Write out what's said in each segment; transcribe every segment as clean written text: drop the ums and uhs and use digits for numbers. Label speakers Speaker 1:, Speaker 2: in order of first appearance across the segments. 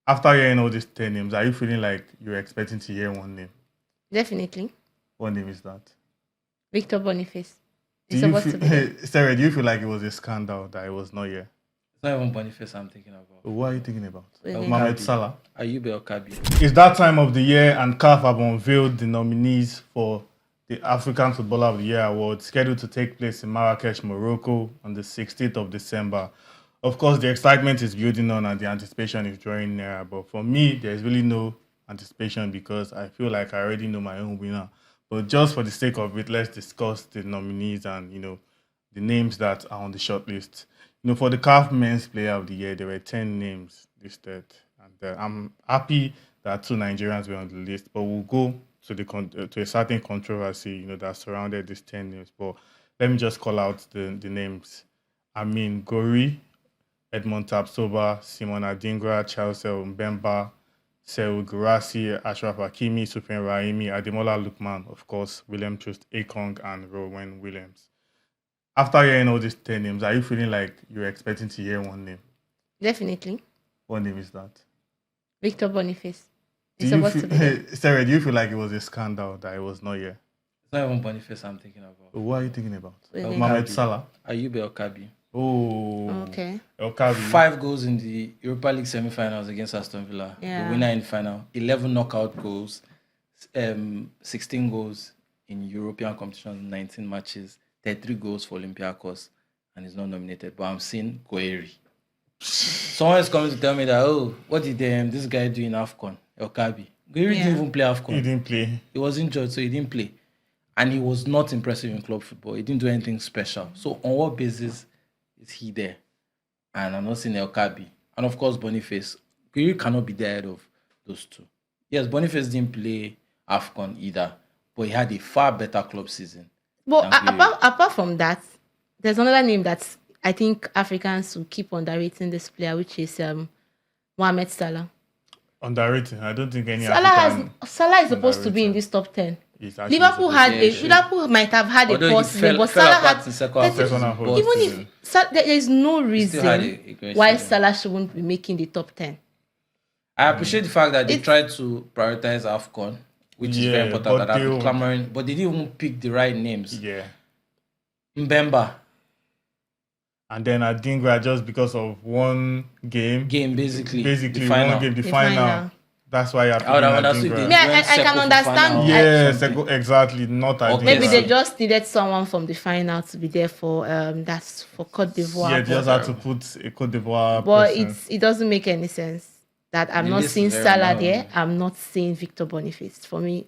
Speaker 1: After hearing all these 10 names, are you feeling like you're expecting to hear one name?
Speaker 2: Definitely.
Speaker 1: What name is that?
Speaker 2: Victor Boniface.
Speaker 1: Sarah, do you feel like it was a scandal that it was not here?
Speaker 3: It's not even Boniface I'm thinking about.
Speaker 1: What are you thinking about?
Speaker 2: Mohamed
Speaker 1: Salah.
Speaker 3: Ayub El-Kabi.
Speaker 1: It's that time of the year, and CAF have unveiled the nominees for the African Footballer of the Year award, scheduled to take place in Marrakesh, Morocco, on the 16th of December. Of course, the excitement is building on and the anticipation is drawing nearer. But for me, there's really no anticipation because I feel like I already know my own winner. But just for the sake of it, let's discuss the nominees and, the names that are on the short list. For the CAF Men's Player of the Year, there were 10 names listed. And I'm happy that 2 Nigerians were on the list. But we'll go to a certain controversy, that surrounded these 10 names. But let me just call out the names. Amin Gori, Edmond Tapsoba, Simon Adingra, Chelsea Mbemba, Seul Gurasi, Ashraf Hakimi, Supreme Rahimi, Ademola Lookman, of course, William Troost Ekong, and Rowan Williams. After hearing all these 10 names, are you feeling like you're expecting to hear one name?
Speaker 2: Definitely.
Speaker 1: What name is that?
Speaker 2: Victor Boniface.
Speaker 1: Sarah, do you feel like it was a scandal that it was not here?
Speaker 3: It's not even Boniface I'm thinking about.
Speaker 1: What are you thinking about?
Speaker 2: Mohamed
Speaker 1: Salah.
Speaker 3: Ayub El-Kabi.
Speaker 1: Oh,
Speaker 2: okay.
Speaker 1: El-Kabi.
Speaker 3: 5 goals in the Europa League semi-finals against Aston Villa.
Speaker 2: Yeah.
Speaker 3: The winner in the final. 11 knockout goals. 16 goals in European competitions, 19 matches. 33 goals for Olympiacos, and he's not nominated. But I'm seeing Goeri. Someone is coming to tell me that, what did this guy do in AFCON? El-Kabi. Goeri didn't even play AFCON.
Speaker 1: He didn't play.
Speaker 3: He was injured, so he didn't play. And he was not impressive in club football. He didn't do anything special. So on what basis is he there? And I'm not seeing El-Kabi. And of course, Boniface. Goeri cannot be there ahead of those 2. Yes, Boniface didn't play AFCON either, but he had a far better club season.
Speaker 2: But apart from that, there's another name that I think Africans will keep underrating this player, which is Mohamed Salah.
Speaker 1: Underrated? I don't think any
Speaker 2: Salah is supposed to be in this top 10. Liverpool might have had a poor season, but Salah had
Speaker 1: second half.
Speaker 2: Even if there is no reason why Salah shouldn't be making the top 10.
Speaker 3: I appreciate the fact that they tried to prioritize AFCON, which is very important. That I've been clamoring, but they didn't even pick the right names.
Speaker 1: Yeah.
Speaker 3: Mbemba.
Speaker 1: And then Adingra, just because of one game.
Speaker 3: Basically
Speaker 1: the
Speaker 3: final.
Speaker 1: final. That's why I
Speaker 2: can understand.
Speaker 1: Yes, exactly. Not Adingra.
Speaker 2: Maybe they just needed someone from the final to be there for that's for Côte d'Ivoire.
Speaker 1: Yeah, they just had to put a Côte d'Ivoire.
Speaker 2: But it doesn't make any sense that I'm not seeing Salah there. I'm not seeing Victor Boniface. For me,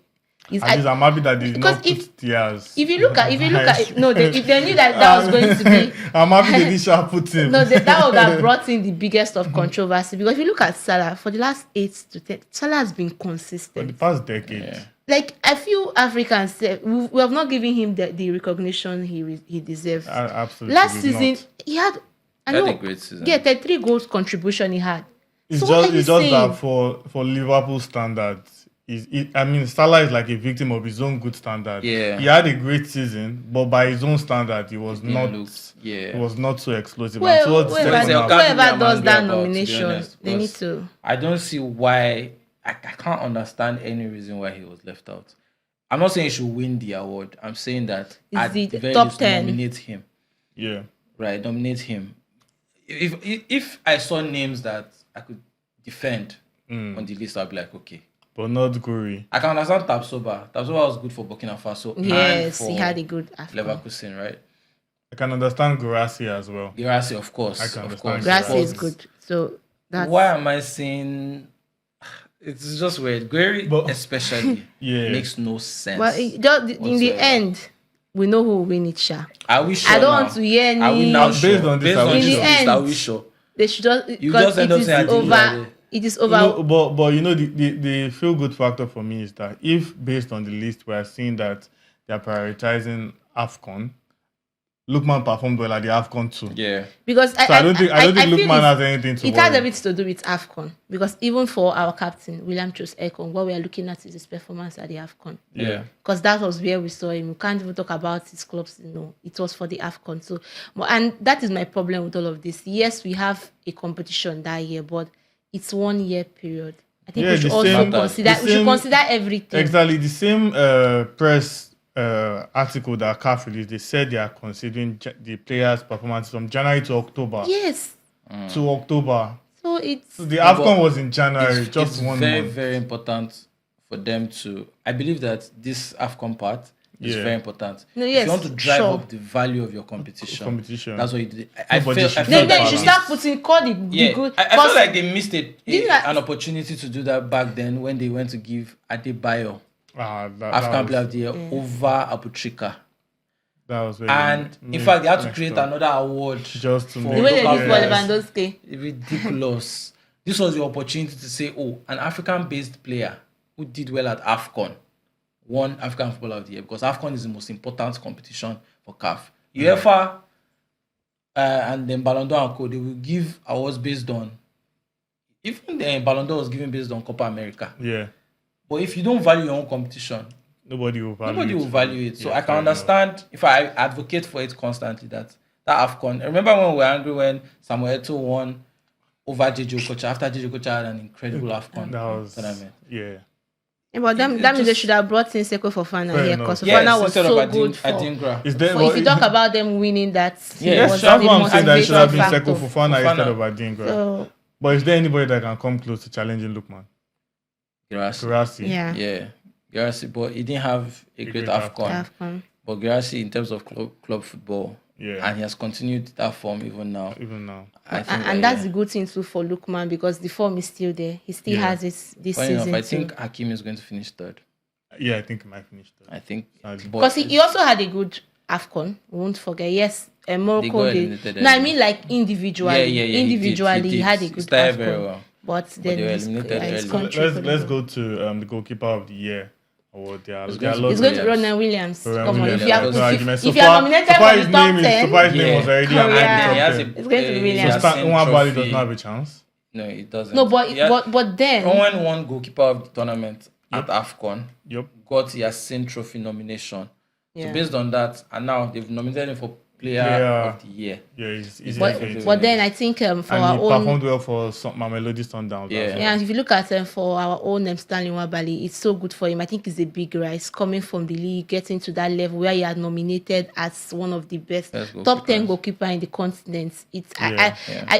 Speaker 1: I'm happy that they did not put Diaz.
Speaker 2: If you look at if they knew that was going to be,
Speaker 1: I'm happy they didn't put him.
Speaker 2: No, that would have brought in the biggest of controversy, because if you look at Salah for the last 8 to 10, Salah has been consistent
Speaker 1: for the past decade.
Speaker 3: Yeah.
Speaker 2: Like I feel Africans, we have not given him the recognition he deserves.
Speaker 1: Absolutely.
Speaker 2: Last season he had
Speaker 3: a great season.
Speaker 2: Yeah, 33 goals contribution he had.
Speaker 1: It's just that for Liverpool standards. Salah is like a victim of his own good standard.
Speaker 3: Yeah.
Speaker 1: He had a great season, but by his own standard, he was not so explosive.
Speaker 2: Whoever does that nomination, they need to.
Speaker 3: I don't see why. I can't understand any reason why he was left out. I'm not saying he should win the award. I'm saying that at the very
Speaker 2: top
Speaker 3: least,
Speaker 2: 10.
Speaker 3: nominate him.
Speaker 1: Yeah.
Speaker 3: Right, nominate him. If I saw names that I could defend on the list, I'd be like, okay.
Speaker 1: But not Guri.
Speaker 3: I can understand Tapsoba. Tapsoba was good for Burkina Faso.
Speaker 2: Yes,
Speaker 3: and for
Speaker 2: he had a good
Speaker 3: Leverkusen, right?
Speaker 1: I can understand Gurasi as well.
Speaker 3: Gurasi, of course.
Speaker 1: I can understand.
Speaker 2: Gurasi is good. So that's
Speaker 3: why am I saying it's just weird. Guerri especially makes no sense.
Speaker 2: But in the end, we know who will win it, Sha.
Speaker 3: Are we sure?
Speaker 2: I don't want to hear any.
Speaker 3: Are we now sure?
Speaker 1: Based on this,
Speaker 3: are we sure?
Speaker 2: They should just
Speaker 3: end up saying
Speaker 2: over. It is over.
Speaker 1: But the feel good factor for me is that if based on the list we are seeing that they are prioritizing AFCON, Lookman performed well at the AFCON too.
Speaker 3: Yeah.
Speaker 2: Because
Speaker 1: I don't think Lookman has anything to.
Speaker 2: It has a bit to do with AFCON, because even for our captain William Troost Ekong, what we are looking at is his performance at the AFCON.
Speaker 1: Yeah.
Speaker 2: Because that was where we saw him. We can't even talk about his clubs. It was for the AFCON. So, and that is my problem with all of this. Yes, we have a competition that year, but it's 1 year period. I think
Speaker 1: Yeah,
Speaker 2: we should
Speaker 1: the
Speaker 2: also
Speaker 1: same-
Speaker 2: consider.
Speaker 1: the
Speaker 2: We should
Speaker 1: same-
Speaker 2: consider everything.
Speaker 1: Exactly the same press article that CAF released. They said they are considering the players' performance from January to October.
Speaker 2: Yes.
Speaker 1: To October.
Speaker 2: So it's
Speaker 1: So the
Speaker 3: Yeah,
Speaker 1: AFCON
Speaker 3: but
Speaker 1: was in January, just
Speaker 3: it's
Speaker 1: 1
Speaker 3: very,
Speaker 1: month.
Speaker 3: very important for them to. I believe that this AFCON part is
Speaker 1: Yeah.
Speaker 3: very important.
Speaker 2: No,
Speaker 3: If
Speaker 2: yes,
Speaker 3: you want to drive
Speaker 2: sure.
Speaker 3: up the value of your competition, that's what you do. I
Speaker 1: Nobody
Speaker 3: feel.
Speaker 1: should
Speaker 3: I
Speaker 1: feel
Speaker 3: feel
Speaker 2: then you
Speaker 3: like
Speaker 2: should
Speaker 1: balance.
Speaker 2: start putting call the
Speaker 3: yeah,
Speaker 2: good.
Speaker 3: I feel like they missed
Speaker 2: These are-
Speaker 3: an opportunity to do that back then when they went to give Adebayo
Speaker 1: That
Speaker 3: African
Speaker 1: was,
Speaker 3: Player of the Year over Abutrika.
Speaker 1: that was very
Speaker 3: And in
Speaker 1: mixed-
Speaker 3: fact, they had to
Speaker 1: mixed
Speaker 3: create
Speaker 1: up.
Speaker 3: another award
Speaker 1: Just to
Speaker 3: for
Speaker 1: make-
Speaker 2: the way they
Speaker 3: local
Speaker 2: did for
Speaker 3: players.
Speaker 2: Lewandowski.
Speaker 3: Ridiculous. This was the opportunity to say, oh, an African-based player who did well at AFCON won African Footballer of the Year, because AFCON is the most important competition for CAF. UEFA and then Ballon d'Or and Co, they will give awards based on, even the Ballon d'Or was given based on Copa America.
Speaker 1: Yeah.
Speaker 3: But if you don't value your own competition,
Speaker 1: Nobody will value
Speaker 3: nobody
Speaker 1: it.
Speaker 3: will value it. So
Speaker 1: Yeah,
Speaker 3: I can
Speaker 1: fair enough.
Speaker 3: understand if I advocate for it constantly that AFCON. I remember when we were angry when Samuel Eto'o won over JJ Okocha after JJ Okocha had an incredible AFCON
Speaker 1: That was
Speaker 3: tournament.
Speaker 1: yeah.
Speaker 2: Yeah, but that means they should have brought in Seko Fofana
Speaker 1: Fair
Speaker 2: here
Speaker 1: enough.
Speaker 2: because
Speaker 3: Yes,
Speaker 2: Fofana was
Speaker 3: instead
Speaker 2: so
Speaker 3: of
Speaker 2: good for.
Speaker 3: Adingra.
Speaker 1: Is there?
Speaker 2: If you talk about them winning, that
Speaker 3: Yes,
Speaker 2: was
Speaker 1: that's
Speaker 2: the
Speaker 1: what I'm saying. That it should have been
Speaker 2: motivating
Speaker 1: Seko
Speaker 2: factor.
Speaker 1: Fofana instead
Speaker 3: Fofana.
Speaker 1: of Adingra.
Speaker 2: So
Speaker 1: But is there anybody that can come close to challenging Lookman?
Speaker 3: Girassi.
Speaker 1: Kurasi.
Speaker 2: yeah,
Speaker 3: Yeah. Girassi, but he didn't have a great
Speaker 1: great
Speaker 3: AFCON.
Speaker 2: AFCON.
Speaker 3: But Girassi, in terms of club football,
Speaker 1: Yeah.
Speaker 3: and he has continued that form even now.
Speaker 1: Even now.
Speaker 3: I think
Speaker 2: And that's the good thing too for Lookman because the form is still there. He still
Speaker 1: Yeah.
Speaker 2: has it this
Speaker 3: funny enough,
Speaker 2: season
Speaker 3: I
Speaker 2: too.
Speaker 3: think Hakim is going to finish third.
Speaker 1: Yeah, I think he might finish third.
Speaker 3: I think.
Speaker 1: Sadly.
Speaker 3: But
Speaker 2: Because he also had a good AFCON. We won't forget. Yes, Morocco.
Speaker 3: got
Speaker 2: They,
Speaker 3: eliminated
Speaker 2: no, I
Speaker 3: early.
Speaker 2: mean like individually.
Speaker 3: He
Speaker 2: Individually,
Speaker 3: did.
Speaker 2: he had a
Speaker 3: He
Speaker 2: good
Speaker 3: started
Speaker 2: AFCON.
Speaker 3: very well.
Speaker 2: But then
Speaker 3: they were
Speaker 2: his
Speaker 3: eliminated early.
Speaker 2: country
Speaker 1: Let's
Speaker 2: couldn't
Speaker 1: go to the goalkeeper of the year award. There are
Speaker 3: It's
Speaker 1: there are
Speaker 3: going to
Speaker 1: lots
Speaker 2: It's going
Speaker 1: of-
Speaker 2: to Ronan Williams.
Speaker 1: Ronan
Speaker 2: Come on,
Speaker 1: Williams.
Speaker 2: if you are,
Speaker 1: There's no argument.
Speaker 2: if
Speaker 1: So
Speaker 2: you are
Speaker 1: far-
Speaker 2: nominated
Speaker 1: so far
Speaker 2: for
Speaker 1: his
Speaker 2: the top
Speaker 1: name is-
Speaker 2: 10,
Speaker 1: so far his name was already
Speaker 2: Yeah.
Speaker 1: on
Speaker 2: Yeah.
Speaker 1: the
Speaker 3: He has
Speaker 1: top
Speaker 3: a,
Speaker 1: 10.
Speaker 2: It's going to be Williams.
Speaker 1: So
Speaker 3: Yasin
Speaker 1: Nwabali
Speaker 3: trophy.
Speaker 1: does not have a chance.
Speaker 3: No, it doesn't.
Speaker 2: no, but
Speaker 3: Yeah.
Speaker 2: but then
Speaker 3: Rowan won goalkeeper of the tournament at AFCON.
Speaker 1: Yep.
Speaker 3: Got Yasin trophy nomination.
Speaker 2: Yeah.
Speaker 3: So based on that, and now they've nominated him for player
Speaker 1: Yeah.
Speaker 3: of the year.
Speaker 1: Yeah, he's
Speaker 2: but,
Speaker 1: definitely-
Speaker 2: but then I think for
Speaker 1: and
Speaker 2: our
Speaker 1: he
Speaker 2: own
Speaker 1: performed well for some Mamelodi Sundowns.
Speaker 3: Yeah.
Speaker 1: as well.
Speaker 2: yeah, and if you look at for our own Stanley Nwabali, it's so good for him. I think it's a big rise coming from the league, getting to that level where he had nominated as one of the best top 10 goalkeeper in the continent. It's
Speaker 1: Yeah.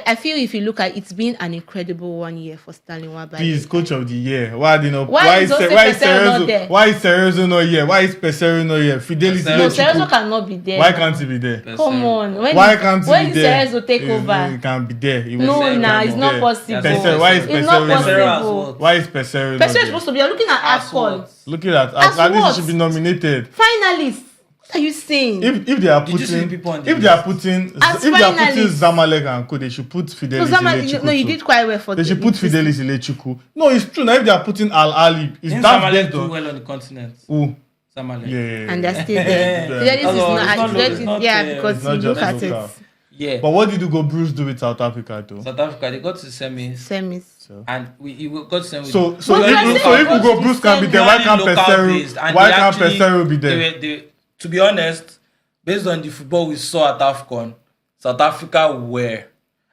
Speaker 2: I feel if you look at it's been an incredible 1 year for Stanley Nwabali.
Speaker 1: He's coach of the year. Why do you know?
Speaker 2: Why is Jose Peseiro not there?
Speaker 1: Why is Cerezo not here? Why is Peseiro not here? Fidelis
Speaker 3: Peseiro-
Speaker 2: No,
Speaker 1: Lechuku.
Speaker 2: Cerezo cannot be there.
Speaker 1: Why
Speaker 2: now.
Speaker 1: can't he be there?
Speaker 2: Come on.
Speaker 1: Why can't he
Speaker 2: when
Speaker 1: be
Speaker 2: did
Speaker 1: there?
Speaker 2: Cerezo take
Speaker 1: He
Speaker 2: over?
Speaker 1: can be there. He
Speaker 2: No,
Speaker 1: was- he
Speaker 2: nah,
Speaker 1: can
Speaker 2: it's
Speaker 1: be
Speaker 2: not
Speaker 1: there.
Speaker 2: possible.
Speaker 1: Peseiro, why is
Speaker 2: It's not
Speaker 1: Peseiro not
Speaker 2: possible.
Speaker 1: there? Why is Peseiro not
Speaker 2: Peseiro is
Speaker 1: there?
Speaker 2: supposed to be. You're looking at AFCON.
Speaker 1: Looking at
Speaker 2: As
Speaker 1: at least
Speaker 2: what?
Speaker 1: he should be nominated.
Speaker 2: Finalists. What are you saying?
Speaker 1: If they are
Speaker 3: Did you see
Speaker 1: putting
Speaker 3: the people on the
Speaker 1: if they are putting
Speaker 2: As
Speaker 1: if they are putting
Speaker 2: finalists.
Speaker 1: Zamalek and Co, they should put
Speaker 2: So
Speaker 1: Fidelis
Speaker 2: Zama,
Speaker 1: Lechuku
Speaker 2: no, you
Speaker 1: too.
Speaker 2: did quite well for
Speaker 1: They should put
Speaker 2: this-
Speaker 1: Fidelis Lechuku. No, it's true. Now if they are putting Al Ali, it's
Speaker 3: Didn't
Speaker 1: that
Speaker 3: Zamalek
Speaker 1: based
Speaker 3: do
Speaker 1: on
Speaker 3: well on the continent?
Speaker 1: who?
Speaker 3: Zamalek.
Speaker 1: Yeah.
Speaker 2: And they're still there. Fidelis is
Speaker 3: That's all.
Speaker 2: not,
Speaker 3: It's not
Speaker 2: Fidelis
Speaker 3: low, it's
Speaker 2: is-
Speaker 3: not,
Speaker 2: yeah,
Speaker 3: it's
Speaker 2: because
Speaker 1: not
Speaker 2: you look
Speaker 1: just
Speaker 2: at it.
Speaker 1: local.
Speaker 3: Yeah.
Speaker 1: But what did Hugo Bruce do with South Africa though?
Speaker 3: South Africa, they got to semis.
Speaker 2: Semis.
Speaker 3: And we got to semis.
Speaker 1: So
Speaker 2: But
Speaker 1: if
Speaker 2: Brazil
Speaker 1: Hugo
Speaker 2: got
Speaker 1: Bruce
Speaker 2: to
Speaker 1: can be there, why can't Peseiro? Why can't Peseiro be there?
Speaker 3: To be honest, based on the football we saw at AFCON, South Africa were,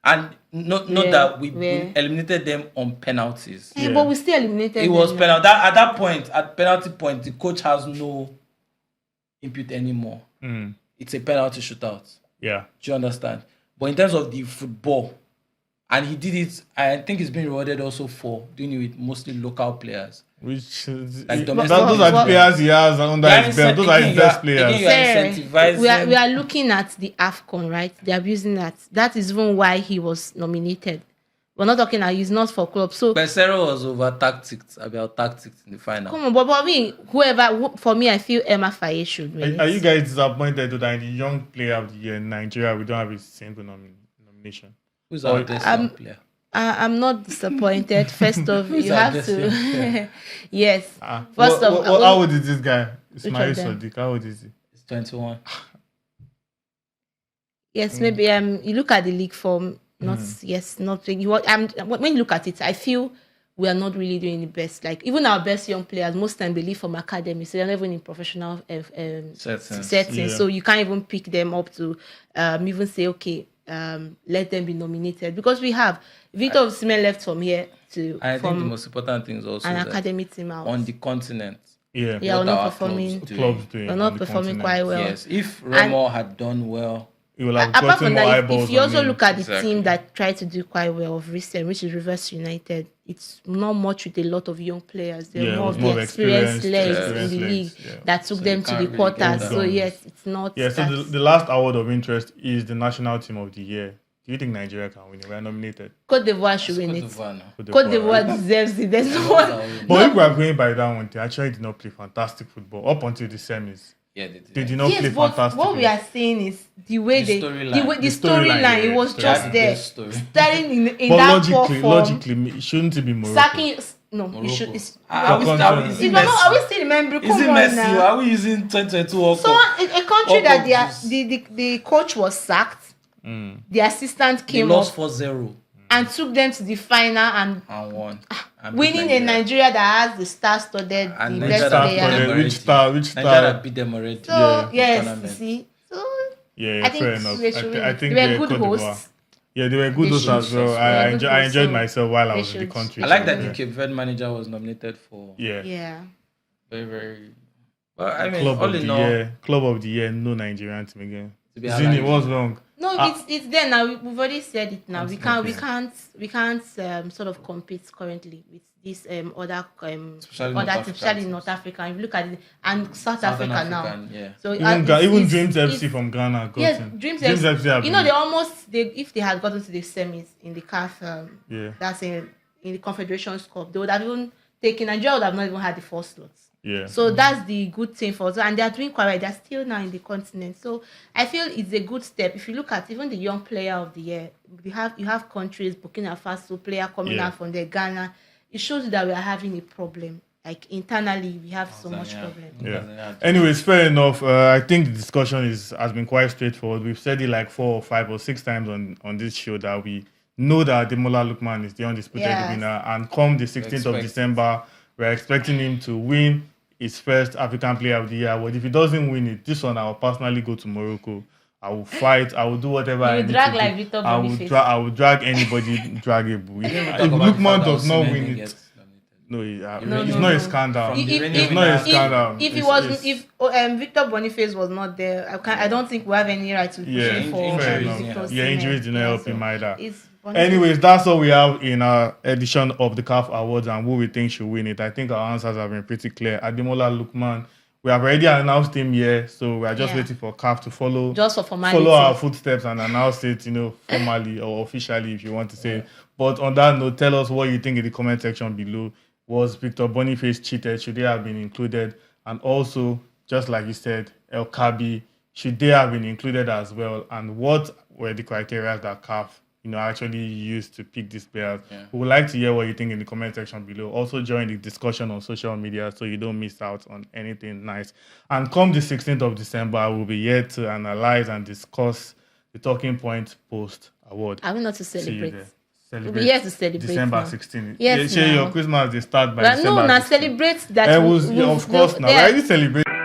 Speaker 3: and not
Speaker 2: Yeah,
Speaker 3: that we
Speaker 2: were.
Speaker 3: eliminated them on penalties.
Speaker 2: Yeah. But we still eliminated
Speaker 3: It was
Speaker 2: them.
Speaker 3: penalty. At that point, at penalty point, the coach has no input anymore.
Speaker 1: Mm,
Speaker 3: It's a penalty shootout.
Speaker 1: yeah.
Speaker 3: Do you understand? But in terms of the football, and he did it, I think he's been rewarded also for doing it with mostly local players.
Speaker 1: Which
Speaker 3: Like
Speaker 1: those
Speaker 3: domestic-
Speaker 1: are the players he has under his belt. Those are his best
Speaker 3: Again,
Speaker 1: players.
Speaker 3: you are
Speaker 2: Fair.
Speaker 3: incentivizing.
Speaker 2: We are looking at the AFCON, right? They are using that. That is even why he was nominated. We're not talking about he's not for club. So
Speaker 3: Peseiro was about tactics in the final.
Speaker 2: come on, but I mean, for me, I feel Emma Faye should win.
Speaker 1: Are
Speaker 2: it.
Speaker 1: you guys disappointed that in the young player of the year in Nigeria we don't have a single nomination?
Speaker 3: Who's our best young player?
Speaker 2: I'm not disappointed. First of,
Speaker 3: Who's
Speaker 2: you
Speaker 3: our
Speaker 2: have
Speaker 3: best
Speaker 2: to. Yes.
Speaker 1: First
Speaker 2: of
Speaker 1: how old is this guy? Ismail
Speaker 2: of them?
Speaker 1: Sadiq. How old is he?
Speaker 3: It's 21.
Speaker 2: Yes, maybe you look at the league form. Not yes, not you. When you look at it, I feel we are not really doing the best. Like even our best young players, most time they leave from academy, so they're not even in professional settings.
Speaker 3: Settings.
Speaker 1: Yeah.
Speaker 2: So you can't even pick them up to even say, okay, let them be nominated, because we have Victor Osimhen left from here to
Speaker 3: I think the most important thing is also
Speaker 2: an
Speaker 3: that
Speaker 2: academy team out
Speaker 3: on the continent.
Speaker 2: Yeah,
Speaker 3: what
Speaker 2: we're not
Speaker 3: our
Speaker 2: performing.
Speaker 3: clubs doing
Speaker 2: We're not performing quite well.
Speaker 3: Yes, if Remo had done well,
Speaker 1: he will have
Speaker 2: apart
Speaker 1: gotten
Speaker 2: from
Speaker 1: more
Speaker 2: that,
Speaker 1: eyeballs.
Speaker 2: if you also
Speaker 1: on
Speaker 2: look at the
Speaker 3: Exactly.
Speaker 2: team that tried to do quite well of recent, which is Rivers United, it's not much with a lot of young players. They're more of the experienced legs in the league that took them to the quarters. So yes, it's not.
Speaker 1: Yeah. So the last award of interest is the national team of the year. Do you think Nigeria can win it? We are nominated.
Speaker 2: Côte d'Ivoire should win it.
Speaker 1: Côte
Speaker 2: d'Ivoire deserves it. There's no one.
Speaker 1: But if we are going by that one, they actually did not play fantastic football up until the semis.
Speaker 3: Yeah,
Speaker 1: they did not play fantastic.
Speaker 2: What we are saying is the storyline. It was just there, starting in that form.
Speaker 1: Logically, shouldn't it be Morocco?
Speaker 2: It should.
Speaker 3: Are
Speaker 2: we still remembering?
Speaker 3: Is it Messi? Are we using 2022?
Speaker 2: So a country that the coach was sacked. The assistant came
Speaker 3: lost
Speaker 2: up
Speaker 3: 4-0
Speaker 2: and took them to the final and
Speaker 3: won.
Speaker 2: Winning a Nigeria that has the star-studded, the best player.
Speaker 1: Which star?
Speaker 3: Nigeria beat them already.
Speaker 2: So yes, see. So I think
Speaker 1: fair enough.
Speaker 2: I think they were good hosts.
Speaker 1: Yeah, they were good hosts as well. I enjoyed myself while I was in the country.
Speaker 3: I like that the Cape Verde manager was nominated for.
Speaker 2: Yeah.
Speaker 3: Very, very. Well, I mean,
Speaker 1: Club of the year, no Nigerian team again.
Speaker 2: Zini,
Speaker 1: what's wrong?
Speaker 2: No, it's there now. We've already said it now. We can't sort of compete currently with this other especially in North Africa. If you look at it, and South Africa now.
Speaker 3: Yeah.
Speaker 2: So
Speaker 1: even Dreams FC from Ghana.
Speaker 2: Dreams FC. You know, if they had gotten to the semis in the CAF, that's in the Confederations Cup, they would have even taken. Nigeria would have not even had the first slots.
Speaker 1: Yeah.
Speaker 2: So that's the good thing for us, and they are doing quite well. They're still now in the continent, so I feel it's a good step. If you look at even the young player of the year, you have countries, Burkina Faso player coming out from Ghana. It shows you that we are having a problem. Like internally, we have so much problem.
Speaker 1: Yeah. Anyways, fair enough. I think the discussion has been quite straightforward. We've said it like 4 or 5 or 6 times on this show that we know that Ademola Lookman is the undisputed winner, and come the 16th of December, we're expecting him to win his first African Player of the Year award. If he doesn't win it, this one I will personally go to Morocco. I will fight. I will do whatever I need
Speaker 2: drag
Speaker 1: to
Speaker 2: like
Speaker 1: do.
Speaker 2: Victor Boniface.
Speaker 1: I will drag anybody draggable. If Lookman does not win it, it's not a scandal. It's not a scandal.
Speaker 2: If Victor Boniface was not there, I don't think we have any right to push him for injuries.
Speaker 1: Injuries did not help him either. Anyways, that's all we have in our edition of the CAF Awards and who we think should win it. I think our answers have been pretty clear. Ademola Lookman, we have already announced him here, so we are just waiting for CAF to follow our footsteps and announce it, formally or officially, if you want to say. But on that note, tell us what you think in the comment section below. Was Victor Boniface cheated? Should they have been included? And also, just like you said, El Kabi, should they have been included as well? And what were the criteria that CAF actually used to pick these players? We would like to hear what you think in the comment section below. Also join the discussion on social media so you don't miss out on anything nice. And come the 16th of December, we'll be here to analyze and discuss the talking point post award.
Speaker 2: Are we not to celebrate? We'll be here to celebrate
Speaker 1: December 16th.
Speaker 2: Yes,
Speaker 1: your Christmas they start by December.
Speaker 2: No, now celebrate that.
Speaker 1: Of course, now. Why are you celebrating?